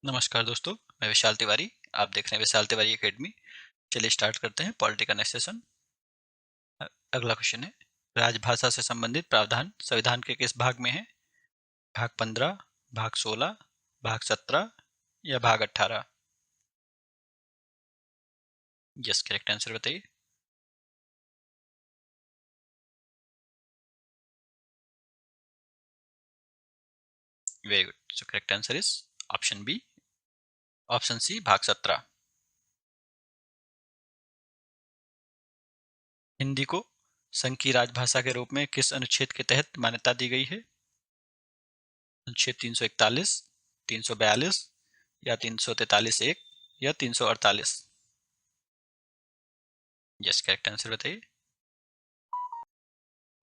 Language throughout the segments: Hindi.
नमस्कार दोस्तों, मैं विशाल तिवारी। आप देख रहे हैं विशाल तिवारी एकेडमी। चलिए स्टार्ट करते हैं पॉलिटी का नेक्स्ट सेशन। अगला क्वेश्चन है, राजभाषा से संबंधित प्रावधान संविधान के किस भाग में है? भाग 15, भाग 16, भाग 17 या भाग 18? यस, करेक्ट आंसर बताइए। Very good. So correct answer is option B, option C, भाग 17। हिंदी को संघ की राजभाषा के रूप में किस अनुच्छेद के तहत मान्यता दी गई है? अनुच्छेद 341, 342 या 343 एक या 348? यस, करेक्ट आंसर बताइए।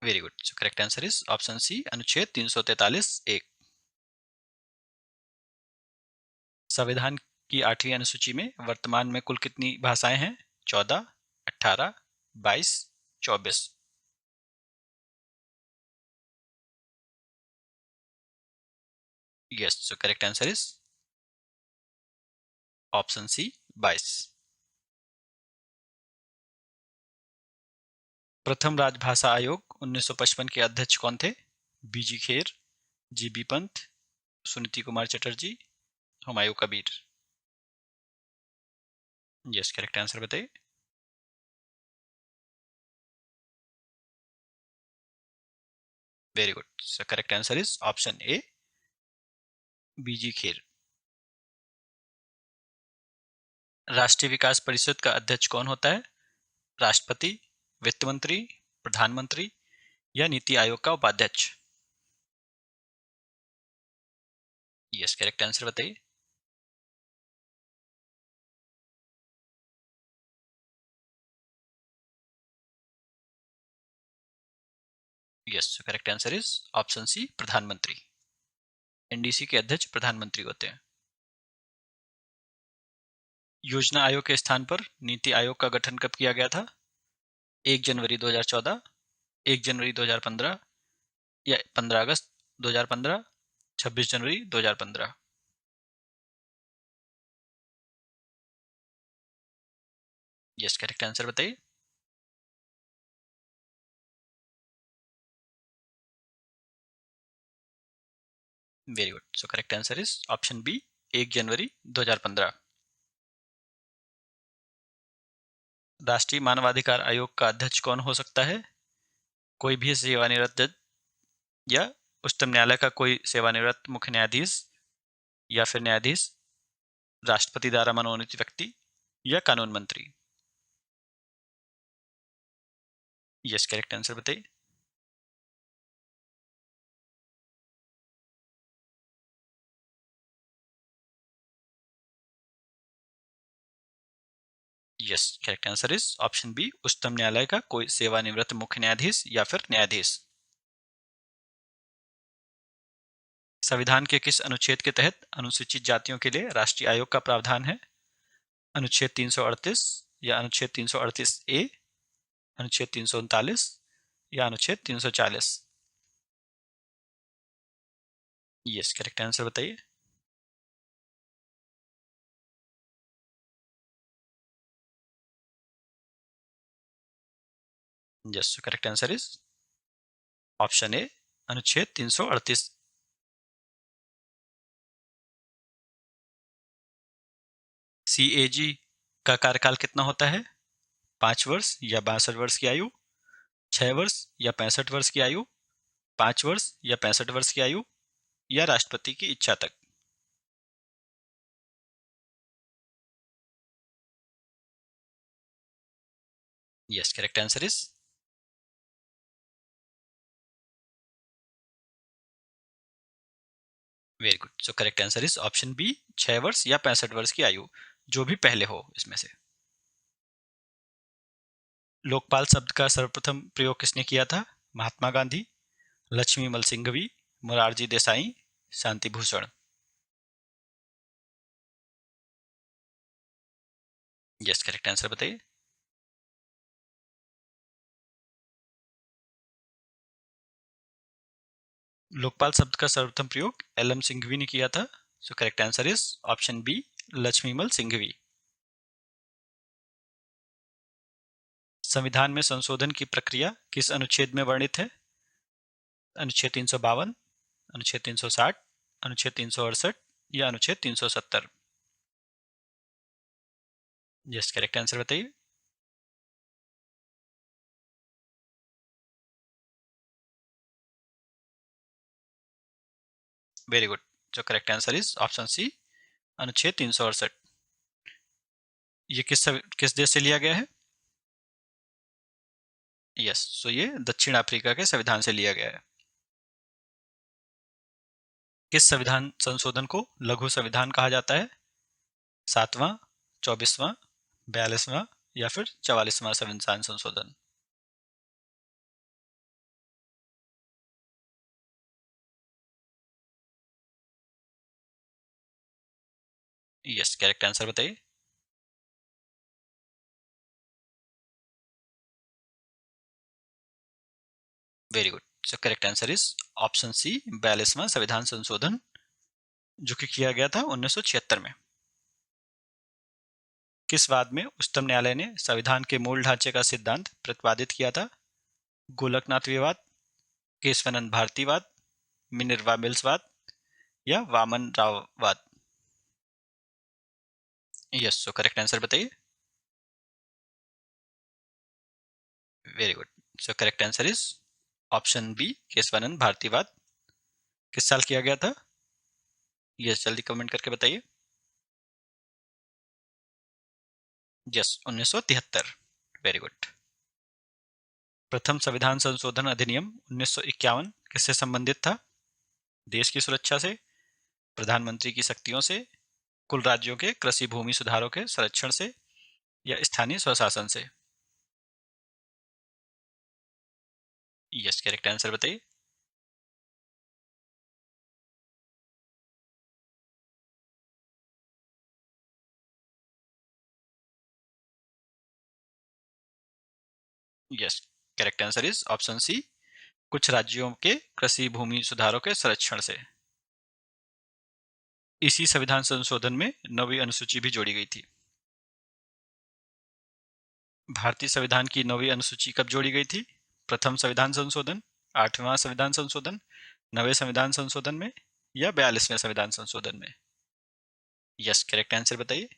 Very good. So correct answer is option C, अनुच्छेद 343 एक। संविधान की 8वीं अनुसूची में वर्तमान में कुल कितनी भाषाएं हैं? 14, 18, 22, 24? Yes, so correct answer is option C, 22। प्रथम राजभाषा आयोग 1955 के अध्यक्ष कौन थे? BG Kher, GB Pant, Suniti Kumar Chatterjee, Humayun Kabir? Yes, correct answer बताइए। Very good. So correct answer is option A, BG Kher. राष्ट्रीय विकास परिषद का अध्यक्ष कौन होता है? राष्ट्रपति, वित्त मंत्री, प्रधानमंत्री या नीति आयोग का उपाध्यक्ष? यस, करेक्ट आंसर बताइए। Yes, correct answer is option C, प्रधानमंत्री। एनडीसी के अध्यक्ष प्रधानमंत्री होते हैं। योजना आयोग के स्थान पर नीति आयोग का गठन कब किया गया था? 1 जनवरी 2014, 1 जनवरी 2015 या 15 अगस्त 2015, 26 जनवरी 2015? यस, करेक्ट आंसर बताइए। Very good. So correct answer is option B, 1 जनवरी 2015। राष्ट्रीय मानवाधिकार आयोग का अध्यक्ष कौन हो सकता है? कोई भी सेवानिवृत्त जज या उच्चतम न्यायालय का कोई सेवानिवृत्त मुख्य न्यायाधीश या फिर न्यायाधीश, राष्ट्रपति द्वारा मनोनीत व्यक्ति या कानून मंत्री? यस, करेक्ट आंसर बताइए। Yes, correct answer is option B, उच्चतम न्यायालय का कोई सेवानिवृत्त मुख्य न्यायाधीश या फिर न्यायाधीश। संविधान के किस अनुच्छेद के तहत अनुसूचित जातियों के लिए राष्ट्रीय आयोग का प्रावधान है? अनुच्छेद 338 या अनुच्छेद 338 ए, अनुच्छेद 339 या अनुच्छेद 340? यस, करेक्ट आंसर बताइए। Yes, correct answer is option ए, अनुच्छेद 338। सीएजी का कार्यकाल कितना होता है? 5 वर्ष या 62 वर्ष की आयु, 6 वर्ष या 65 वर्ष की आयु, 5 वर्ष या 65 वर्ष की आयु या राष्ट्रपति की इच्छा तक? Yes, correct answer is very good. So correct answer is option B, 6 वर्ष या 65 वर्ष की आयु, जो भी पहले हो इसमें से। लोकपाल शब्द का सर्वप्रथम प्रयोग किसने किया था? Mahatma Gandhi, Laxmimal Singhvi, Morarji Desai, Shanti Bhushan? Yes, correct answer बताइए। लोकपाल शब्द का सर्वप्रथम प्रयोग एल एम सिंघवी ने किया था। So correct answer is option B, Laxmimal Singhvi. संविधान में संशोधन की प्रक्रिया किस अनुच्छेद में वर्णित है? अनुच्छेद 352, अनुच्छेद 360, अनुच्छेद 368 या अनुच्छेद 370? यस, करेक्ट आंसर बताइए। Very good. जो correct answer is option C, अनुच्छेद 368। ये किस देश से लिया गया है? यस, सो ये दक्षिण अफ्रीका के संविधान से लिया गया है। किस संविधान संशोधन को लघु संविधान कहा जाता है? 7वां, 24वां, 42वां या फिर 44वां संविधान संशोधन? यस, करेक्ट आंसर बताइए। Very good. So correct answer is option C, 42वां संविधान संशोधन, जो कि किया गया था 1976 में। किस वाद में उच्चतम न्यायालय ने संविधान के मूल ढांचे का सिद्धांत प्रतिपादित किया था? गोलकनाथ विवाद, केशवानंद भारतीवाद, मिनर्वा मिल्स वाद या वामन राव वाद? यस, सो करेक्ट आंसर बताइए। Very good. So correct answer is option B, Kesavananda भारतीवाद। किस साल किया गया था? यस, जल्दी कमेंट करके बताइए। यस, 1973। Very good. प्रथम संविधान संशोधन अधिनियम 1951 किससे संबंधित था? देश की सुरक्षा से, प्रधानमंत्री की शक्तियों से, कुल राज्यों के कृषि भूमि सुधारों के संरक्षण से या स्थानीय स्वशासन से? यस, करेक्ट आंसर बताइए। Yes, correct answer is option C, कुछ राज्यों के कृषि भूमि सुधारों के संरक्षण से। इसी संविधान संशोधन में नवी अनुसूची भी जोड़ी गई थी। भारतीय संविधान की नवी अनुसूची कब जोड़ी गई थी? प्रथम संविधान संशोधन, 8वां संविधान संशोधन, नवे संविधान संशोधन में या 42वें संविधान संशोधन में? यस, करेक्ट आंसर बताइए।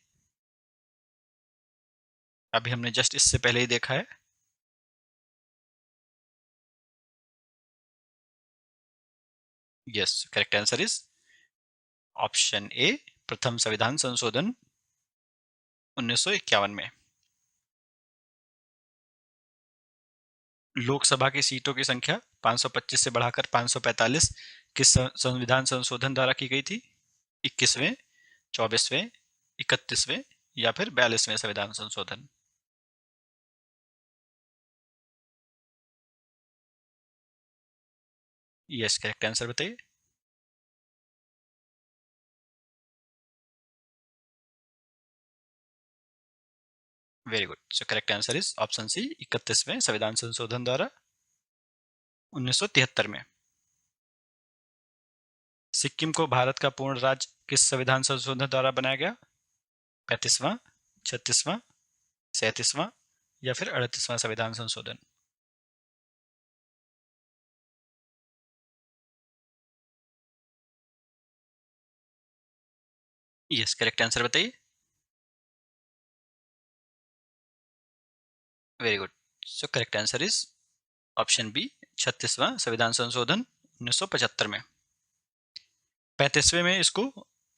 अभी हमने जस्ट इससे पहले ही देखा है। Yes, correct answer is option ए, प्रथम संविधान संशोधन 1951 में। लोकसभा की सीटों की संख्या 525 से बढ़ाकर 545 किस संविधान संशोधन द्वारा की गई थी? 21वें, 24वें, 31वें या फिर 42वें संविधान संशोधन? यस, करेक्ट आंसर बताइए। Very good. So correct answer is option C, 31वें संविधान संशोधन द्वारा 1973 में। सिक्किम को भारत का पूर्ण राज्य किस संविधान संशोधन द्वारा बनाया गया? 35वां, 36वां, 37वां या फिर 38वां संविधान संशोधन? यस, करेक्ट आंसर बताइए। Very good. So correct answer is option B, 36वां संविधान संशोधन 1975 में। 35वें में इसको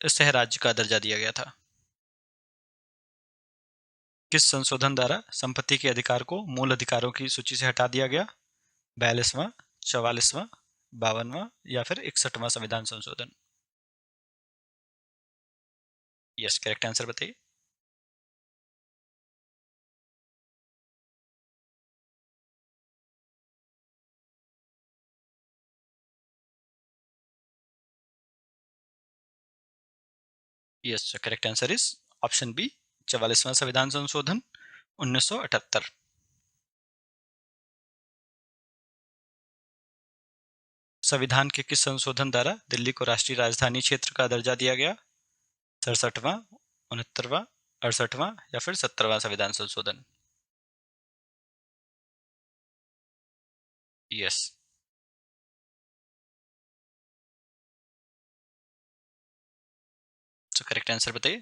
सह राज्य का दर्जा दिया गया था। किस संशोधन द्वारा संपत्ति के अधिकार को मूल अधिकारों की सूची से हटा दिया गया? 42वां, 44वां, 52वां या फिर 61वां संविधान संशोधन? यस, करेक्ट आंसर बताइए। Yes, correct answer is option B, 44वां संविधान संशोधन 1978। संविधान के किस संशोधन द्वारा दिल्ली को राष्ट्रीय राजधानी क्षेत्र का दर्जा दिया गया? 67वां, 69वां, 68वां या फिर 70वां संविधान संशोधन? यस। सो करेक्ट आंसर बताइए।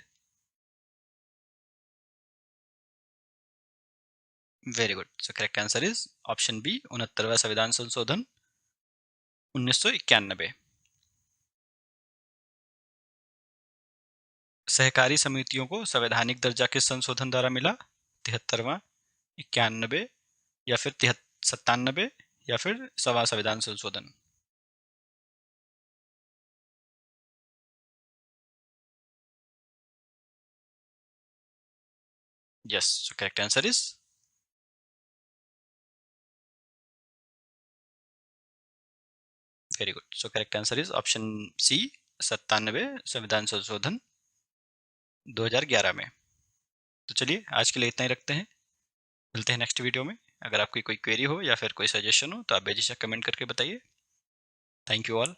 Very good. So correct answer is option B, 69वां संविधान संशोधन 1991। सहकारी समितियों को संवैधानिक दर्जा किस संशोधन द्वारा मिला? 73वां, 91 या फिर 97 या फिर 100वां संविधान संशोधन? Yes. So correct answer is very good. So correct answer is option C, 97 संविधान संशोधन 2011 में। तो चलिए आज के लिए इतना ही रखते हैं, मिलते हैं नेक्स्ट वीडियो में। अगर आपकी कोई क्वेरी हो या फिर कोई सजेशन हो तो आप बेझिझक कमेंट करके बताइए। Thank you all.